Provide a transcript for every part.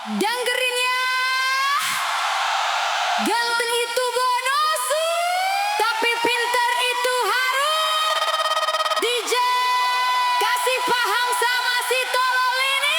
Dengerin ya, ganteng itu bonus, tapi pintar itu harus. DJ kasih paham sama si tolol ini.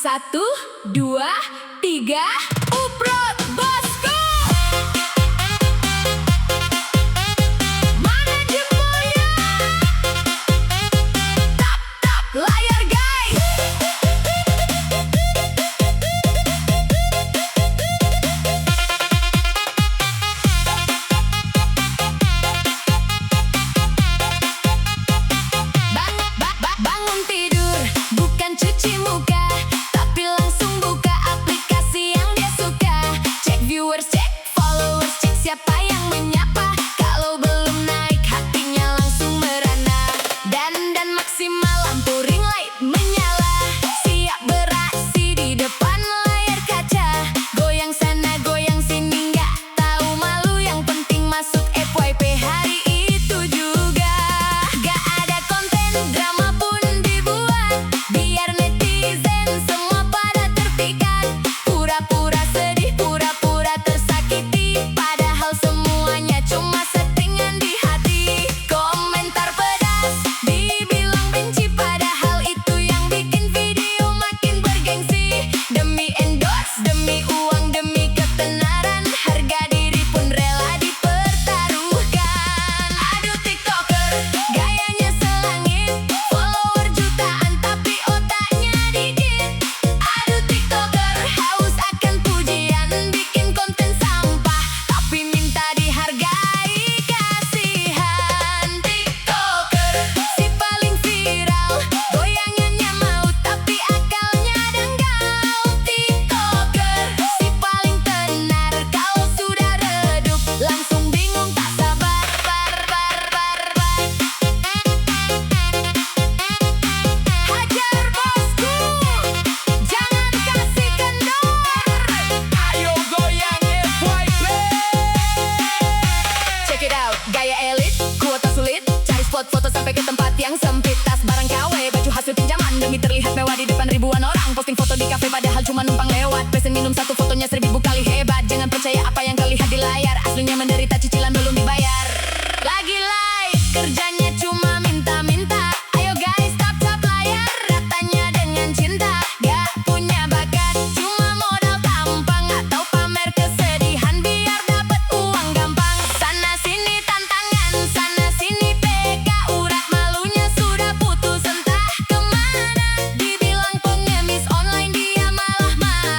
1, 2, 3, uprot bosku. Mana jempolnya? Tap tap layar guys. Bangun tidur, bukan cuci muka, tapi langsung buka aplikasi yang dia suka. Cek viewers, cek followers, cek siapa yang menyapa. Kalau belum naik hatinya langsung merana. Dan maksimal lampu ring light menyala. Siap beraksi di depan layar kaca. Goyang sana goyang sini nggak tahu malu. Yang penting masuk FYP hari itu juga. Gak ada konten drama pun dibuat, biar netizen semua pada terpikat. Pura-pura sedih, pura-pura tersakiti, padahal semuanya cuma settingan di hati. Komentar pedas, dibilang benci, padahal itu yang bikin video makin bergengsi. Demi endorse, demi uang, demi ketenaran, harga diri pun rela dipertaruhkan. Aduh tiktoker, gayanya selangit, follower jutaan tapi otaknya dikit. Aduh tiktoker, haus akan pujian, bikin konten sampah tapi minta dihargai, kasihan. Tiktoker, si paling viral, goyangannya mau tapi akalnya dangkal. Tiktoker, si paling tenar, kalau sudah redup langsung bingung tak sabar. Hajar bosku, jangan kasih kendor. Ayo goyang FYP. Check it out, gaya elit, kuota sulit, cari spot foto sampai ke tempat yang sempit. Tas barang KW, baju hasil pinjaman, demi terlihat mewah di depan ribuan orang. Posting foto di kafe padahal cuma numpang lewat. Pesen minum satu, fotonya 1000 kali hebat. Jangan percaya apa yang kau lihat di layar, aslinya menderita cicilan belum dibayar. Lagi live, kerjanya cuma minta-minta. Ayo guys, tap-tap layar, ratanya dengan cinta. Gak punya bakat, cuma modal tampang atau pamer kesedihan biar dapet uang gampang. Sana sini tantangan, sana sini PK, urat malunya sudah putus entah kemana. Dibilang pengemis online dia malah marah.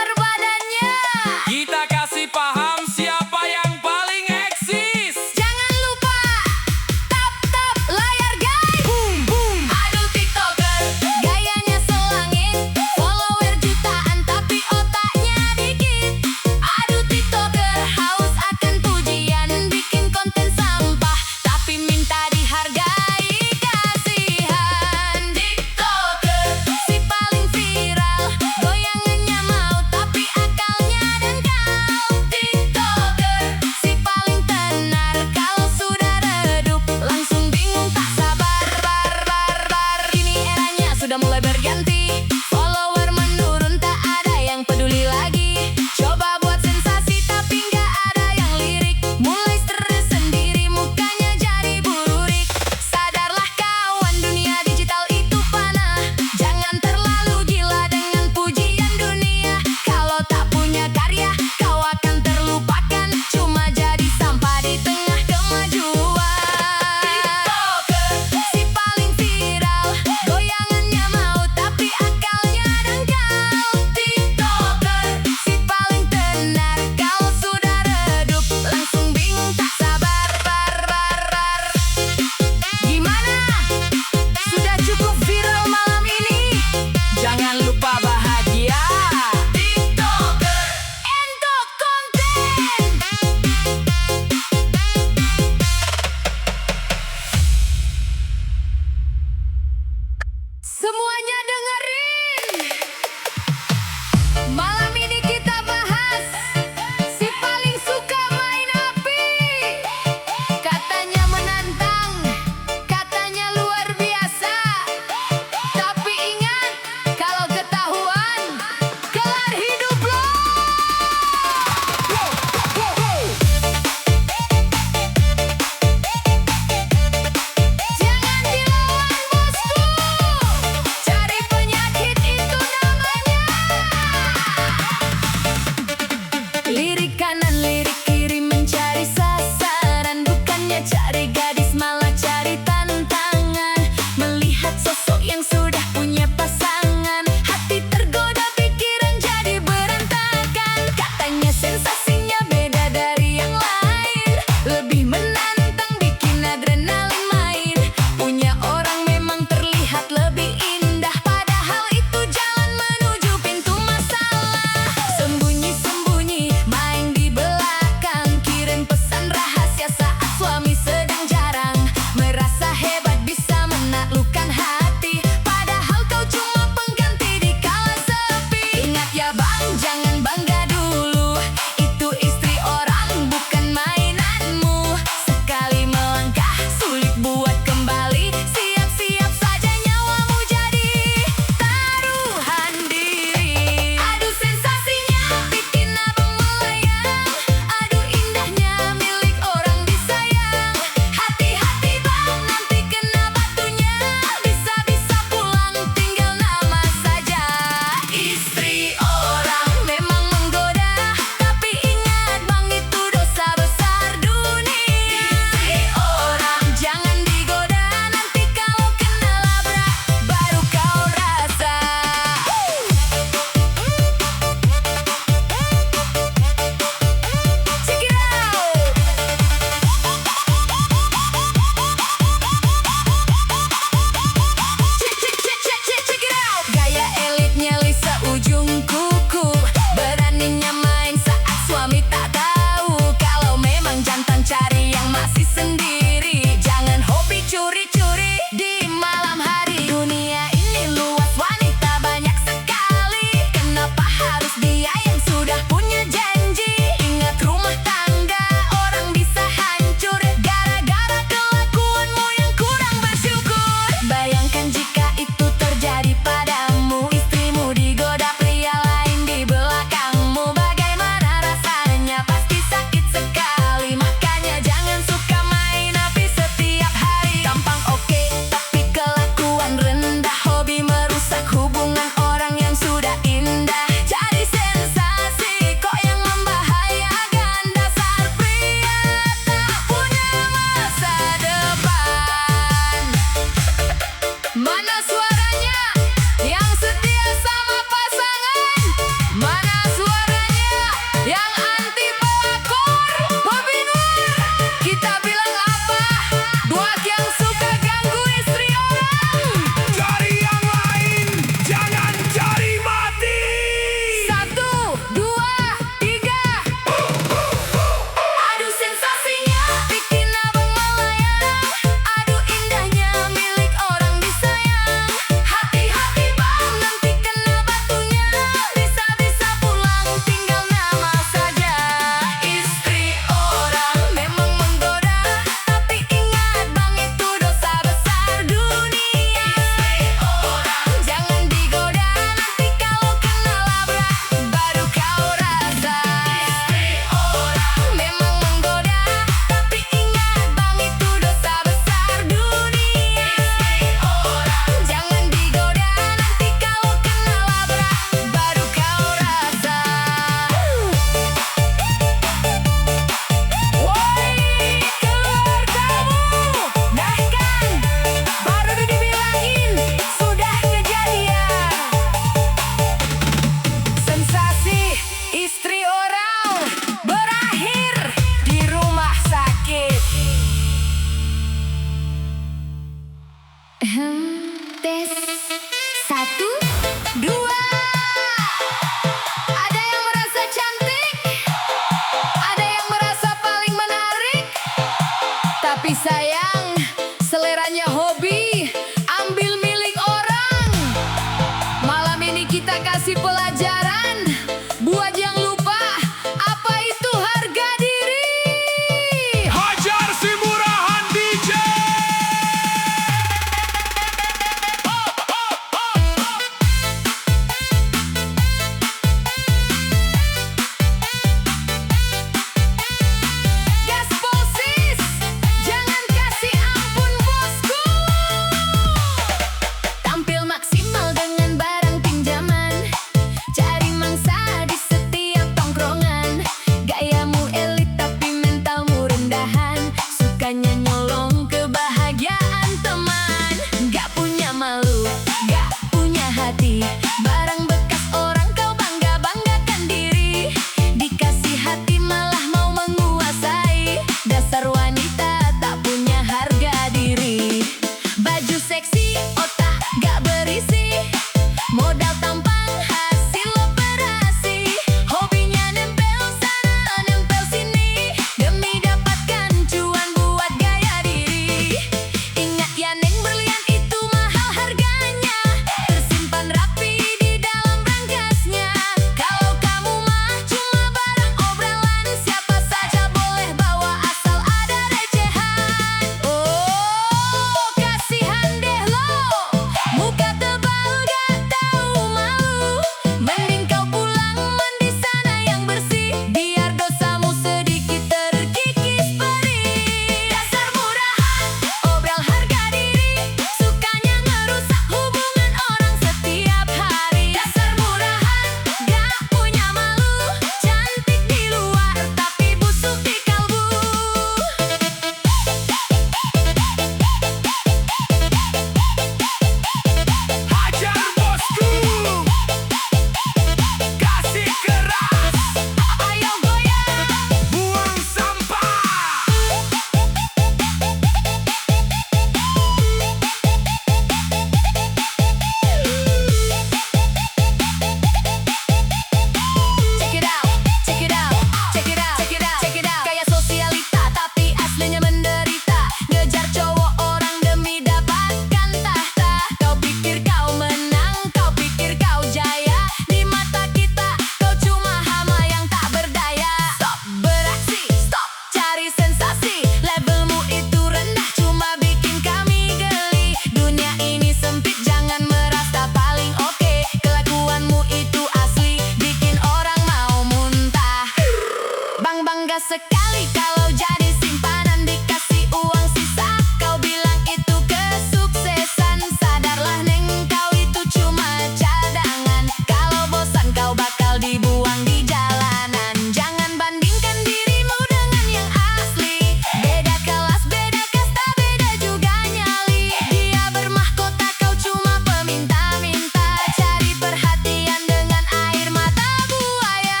sekali kalau jadi simpanan dikasih uang sisa. Kau bilang itu kesuksesan. Sadarlah neng, kau itu cuma cadangan. Kalau bosan kau bakal dibuang di jalanan. Jangan bandingkan dirimu dengan yang asli. Beda kelas, beda kasta, beda juga nyali. Dia bermahkota, kau cuma peminta-minta. Cari perhatian dengan air mata buaya.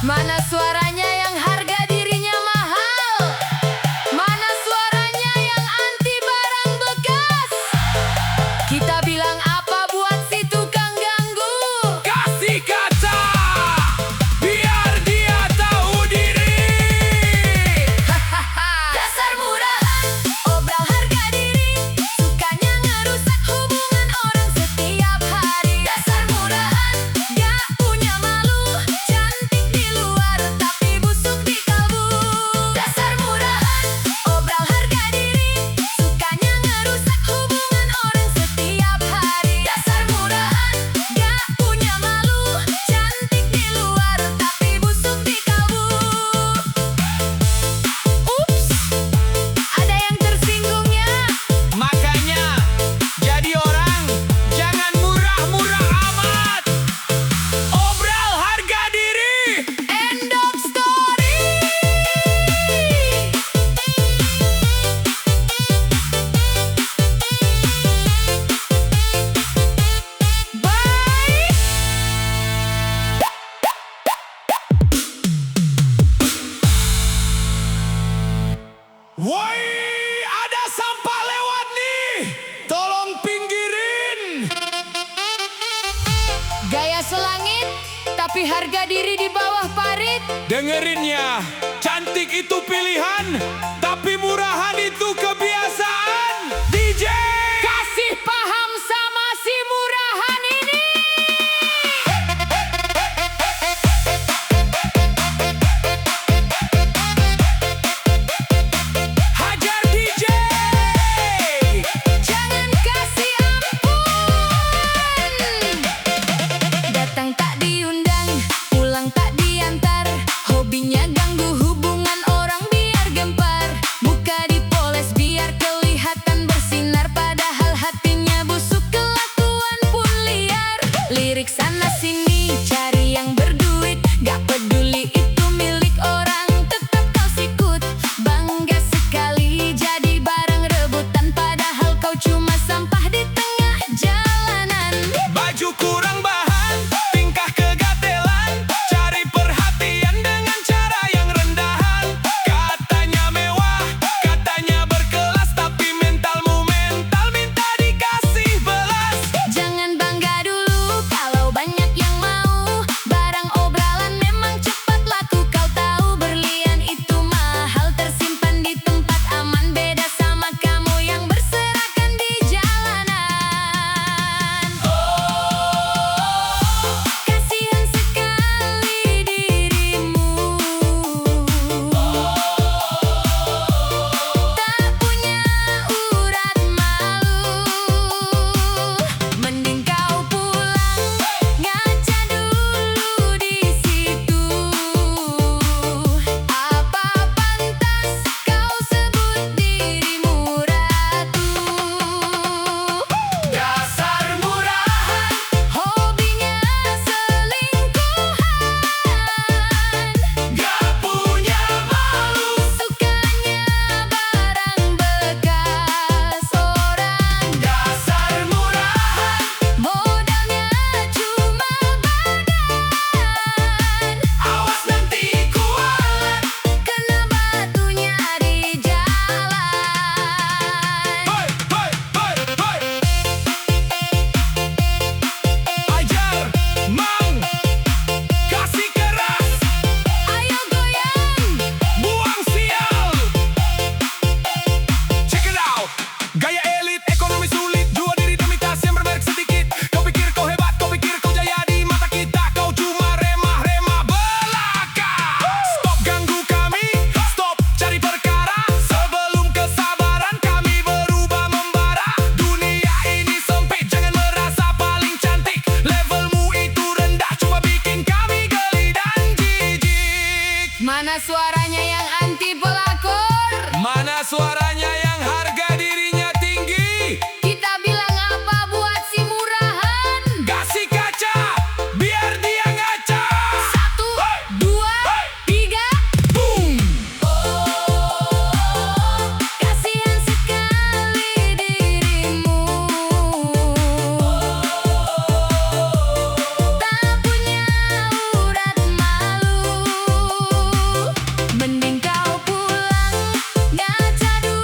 Mana suaranya yang harga dirinya mahal? Mana suaranya yang anti barang bekas? Kita bilang apa buat si tukang ganggu? Kasih kata biar dia tahu diri. Dasar murahan, obral harga diri, sukanya ngerusak hubungan orang setiap hari. Dasar murahan, gak punya malu, cantik di luar tapi busuk di kalbu. Dasar murahan, obral harga diri, sukanya ngerusak hubungan orang setiap hari. Dasar murahan, gak punya malu, cantik di luar tapi busuk di kalbu. Ups, ada yang tersinggungnya. Makanya jadi orang jangan murah-murah amat. Obral harga diri. End of story. Bye. Woi, ada sampah lewat nih. Tolong pinggirin. Gaya selangit, tapi harga diri di bawah parit. Dengerin ya, cantik itu pilihan, tapi murahan itu kebiasaan. DJ, Kasih paham sama si murahan ini. hajar DJ. Jangan kasih ampun. Datang tak diundang, pulang tak diantar. Hobinya ganggu hubungan orang biar gempar. Muka dipoles biar suaranya yang anti pelakor? Mana suaranya yang harga dirinya tinggi? Kita bilang apa buat si murahan? Kasih kaca, biar dia ngaca. 1, 2, 3. Boom! Kasihan sekali dirimu, tak punya urat malu. Mending kau pulang, ngaca dulu.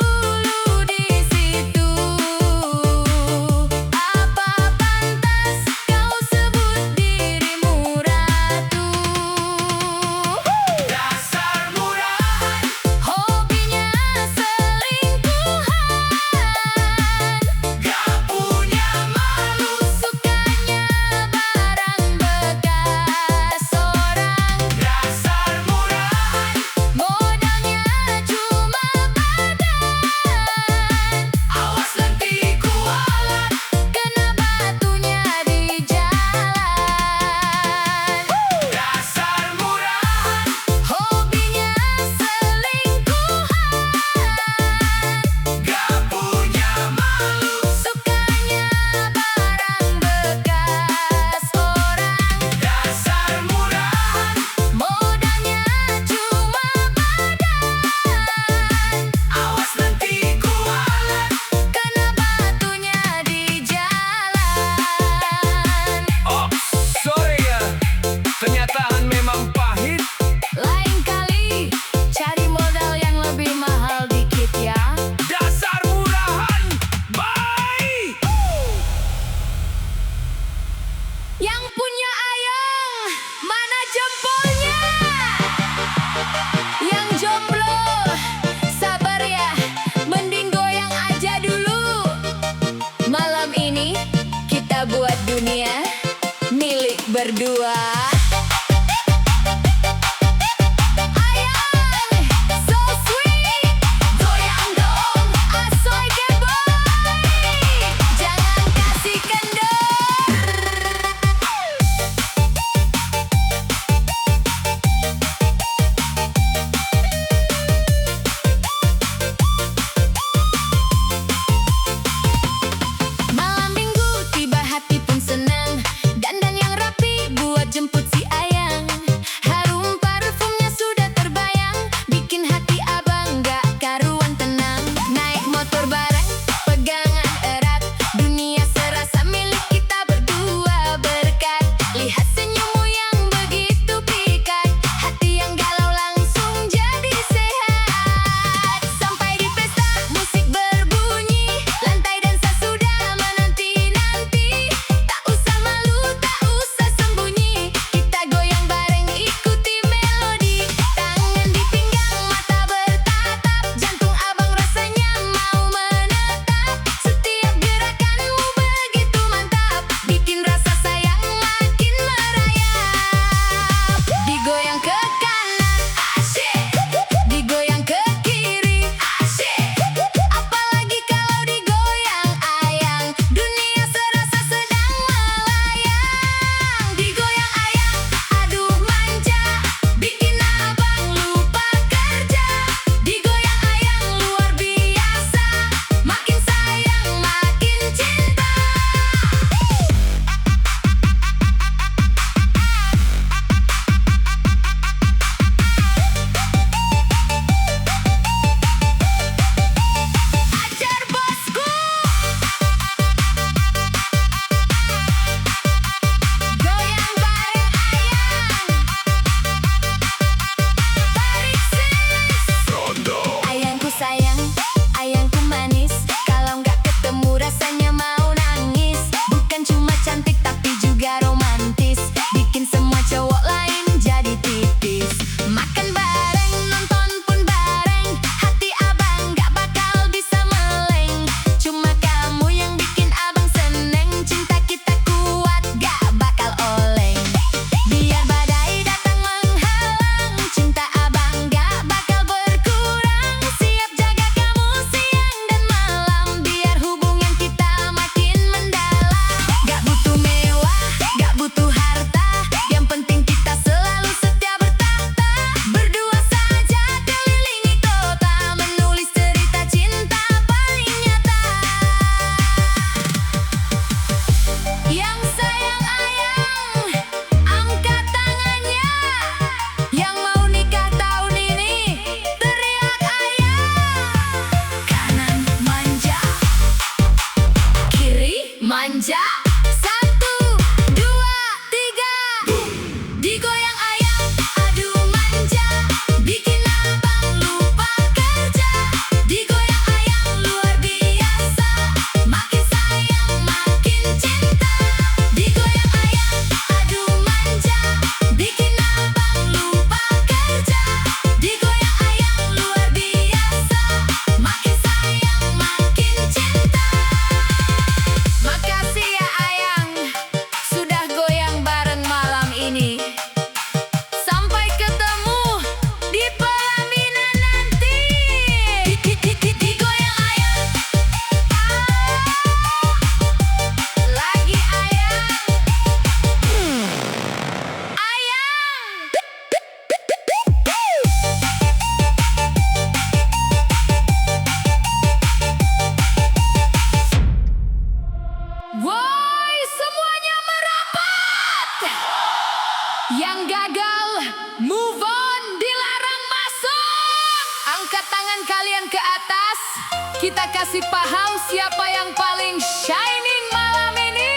kita kasih paham siapa yang paling shining malam ini.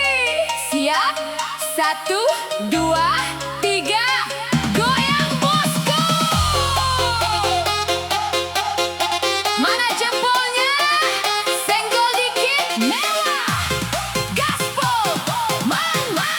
Siap? 1, 2, 3, goyang bosku! Mana jempolnya? Senggol dikit, mewah! Gaspol, man, man!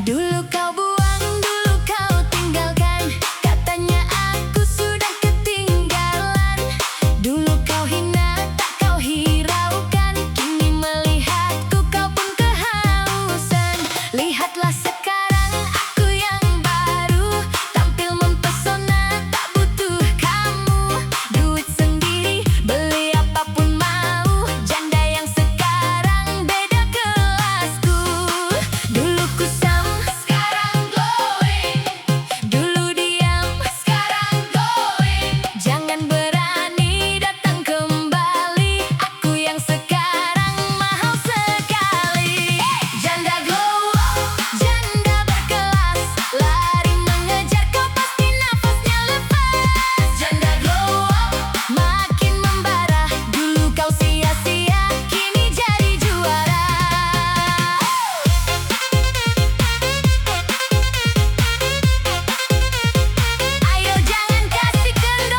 Dulu kau buang, dulu kau tinggalkan, katanya aku sudah ketinggalan. Dulu kau hina, tak kau hiraukan, kini melihatku kau pun kehausan. Lihatlah sekarang aku yang baru, tampil mempesona, tak butuh kamu. Duit sendiri, beli apapun mau, janda yang sekarang beda kelasku. Dulu kusam, sekarang glowing. Dulu diam, sekarang going. Jangan berani datang kembali, aku yang sekarang mahal sekali. Janda glow up, janda berkelas, lari mengejar kau pasti nafasnya lepas. Janda glow up, makin membara, dulu kau sia-sia, kini jadi juara. Ayo jangan kasih kendor.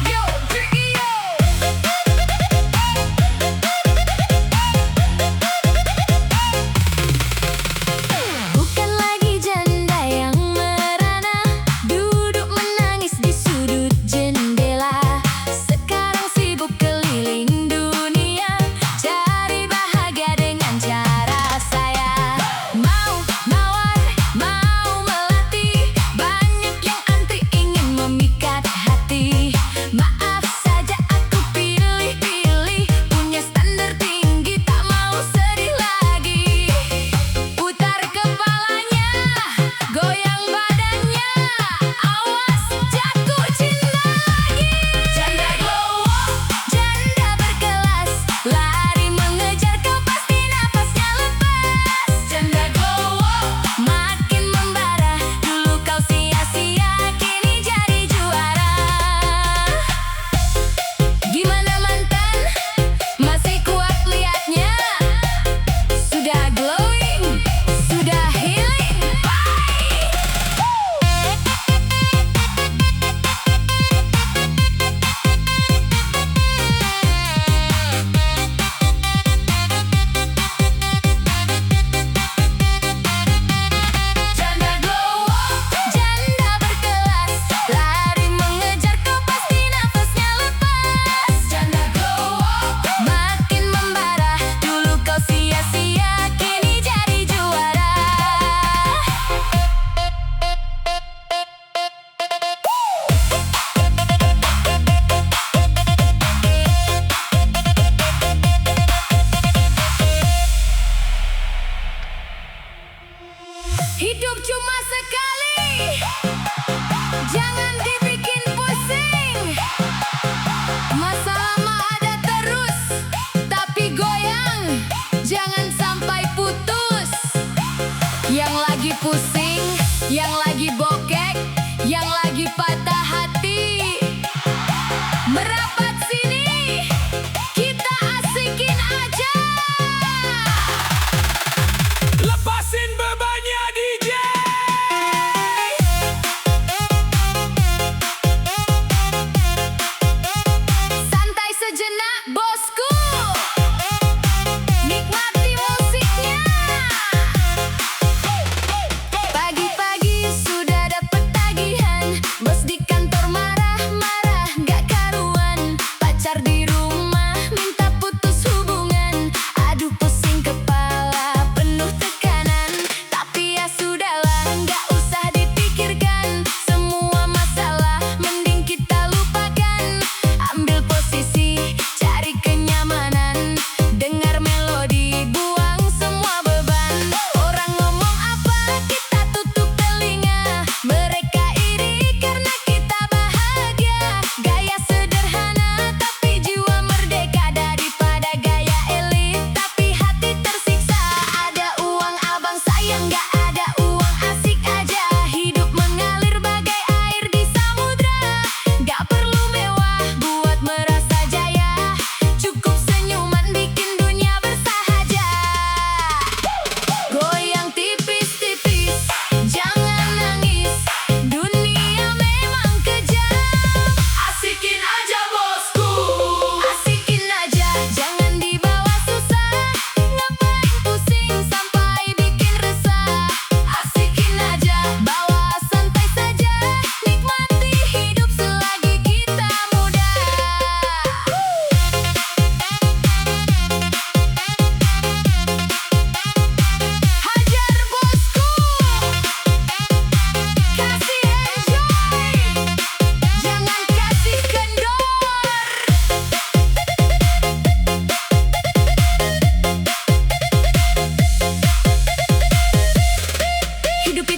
Yo, Trio. Bukan lagi janda yang merana, duduk menangis di sudut jendela. Sekarang sibuk keliling dunia, cari bahagia dengan cara saya. Mau nawar, mau melatih, banyak yang antri ingin memikat hati. Maaf saja aku pilih-pilih, punya standar tinggi, tak mau sedih lagi. Putar kepalanya, goyang badannya, awas jatuh cinta lagi. Janda glow up, janda berkelas, lari mengejar kau pasti nafasnya lepas. Janda glow up, makin membara, dulu kau sia-sia, kini jadi juara. Gimana mantan? Masih kuat liatnya? Sudah glowing, sudah healing, bye! Janda glow up, janda berkelas, lari mengejar kau pasti nafasnya lepas. Janda glow up, makin membara, dulu kau sia-sia, kini jadi juara. Hidup cuma sekali, jangan dibikin pusing. Masalah mah ada terus, tapi goyang, jangan sampai putus. Yang lagi pusing, yang lagi bokek, yang lagi patah hati, merapat sini, kita asikin aja. Lepasin bebannya DJ. Santai sejenak bosku, nikmati musiknya. Pagi-pagi sudah dapat tagihan, bos di kantor marah-marah gak karuan. Pacar di rumah minta putus hubungan, aduh pusing kepala penuh tekanan. Tapi ya sudahlah, gak usah dipikirkan, semua masalah mending kita lupakan.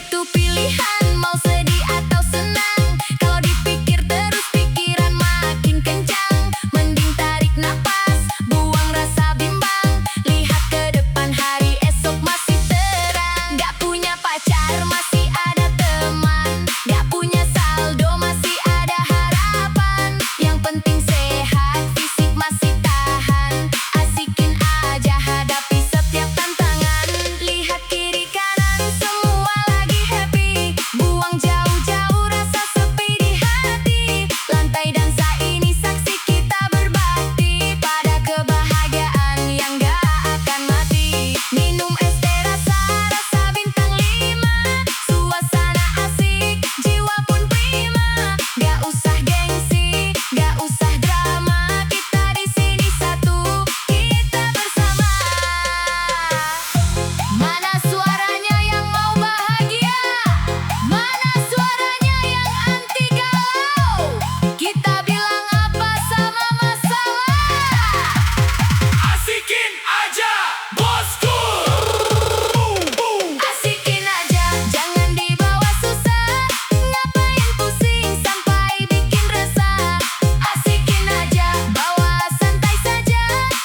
itu pilihan, mau sedih atau senang. Kalau dipikir terus pikiran makin kencang. Mending tarik napas, buang rasa bimbang. Lihat ke depan, hari esok masih terang. Gak punya pacar, masih ada teman. Gak punya saldo, masih ada harapan. Yang penting sehat, fisik masih tahan. Asikin aja hadapi setiap tantangan. Lihat kiri kanan, semua lagi happy. Buang jauh-jauh rasa sepi di hati. Lantai dansa ini saksi kita berbakti pada kebahagiaan yang gak akan mati. Minum es teh rasa bintang 5. Suasana asik, jiwa pun prima. Gak usah gengsi, gak usah drama. Kita di sini satu, kita bersama. Mana suaranya yang mau bahagia? Mana suaranya yang anti galau? Kita bilang apa sama masalah? Asikin aja, bosku. Asikin aja, jangan dibawa susah. Ngapain pusing sampai bikin resah? Asikin aja, bawa santai saja.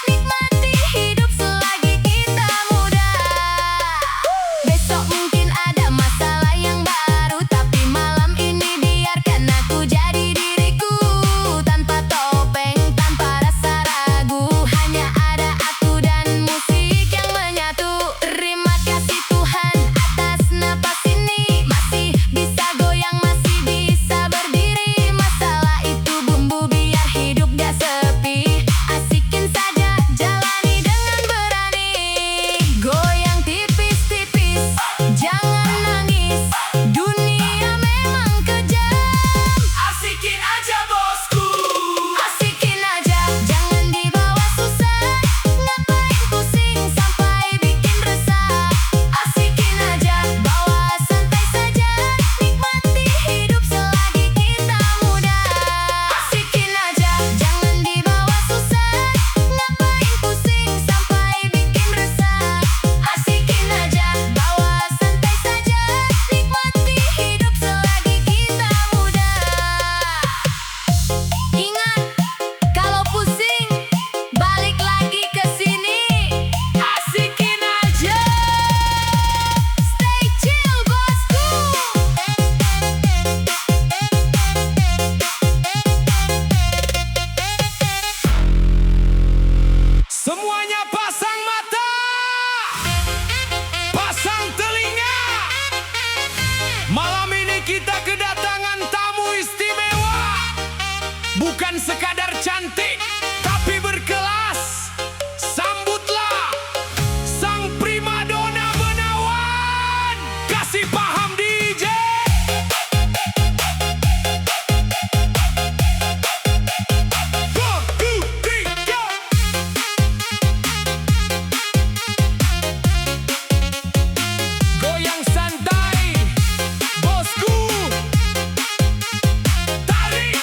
Nikmati hidup selagi kita muda. Besok mungkin ada masalah yang baru, tapi malam ini biarkan aku jadi diriku. Tanpa topeng, tanpa rasa ragu, hanya ada aku dan musik yang menyatu. Terima kasih Tuhan atas napas ini. Masih bisa goyang, masih bisa berdiri. Masalah itu bumbu biar hidup gak sepi. Asikin saja, jalani dengan berani. Goyang tipis-tipis, jangan nangis. Dunia memang kejam. Asikin aja, bosku. Asikin aja, jangan dibawa susah. Ngapain pusing sampai bikin resah? Asikin aja, bawa santai saja. Nikmati hidup selagi kita muda. Asikin aja, jangan dibawa susah. Ngapain pusing sampai bikin resah? Asikin aja, bawa santai saja. Nikmati hidup selagi kita muda. Ingat, kalau pusing, balik lagi ke sini. Asikin aja. Stay chill, bosku. Semuanya pasang mata, pasang telinga. Malam ini kita kedatangan tamu istimewa. Bukan sekadar cantik, tapi berkelas. Sambutlah sang primadona Benawan. Kasih paham DJ. One, two, three, go. Goyang santai, bosku. Tarik,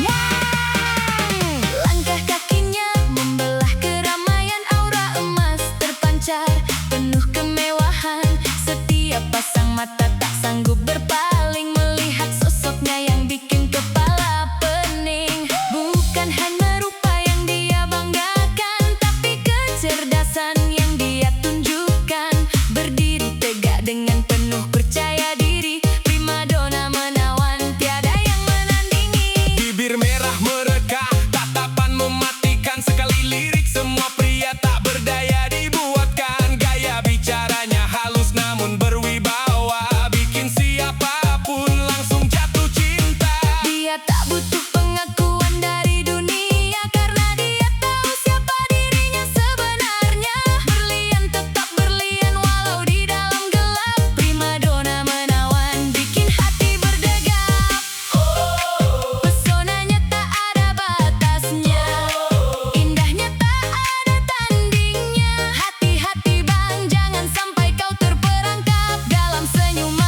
mang. Langkah kakinya membelah keramaian, aura emas terpancar penuh kemewahan. Setiap pasang mata tak sanggup berpaling melihat sosoknya yang bikin kepala pening. Bukan hanya rupa yang dia banggakan, tapi kecerdasan yang dia tunjukkan. Berdiri tegak dengan penuh percaya diri, primadona Benawan tiada yang menandingi. Bibir merah mereka, tatapan mematikan. Sekali lirik semua pria tak berdaya dibuatkan. Gaya bicaranya halus namun berwibawa, bikin siapapun langsung jatuh cinta. Dia tak butuh pengakuan dari dunia, karena dia tahu siapa dirinya sebenarnya. Berlian tetap berlian walau di dalam gelap. Primadona Benawan bikin hati berdegap. Pesonanya tak ada batasnya, indahnya tak ada tandingnya. Hati-hati bang, jangan sampai kau terperangkap dalam senyuman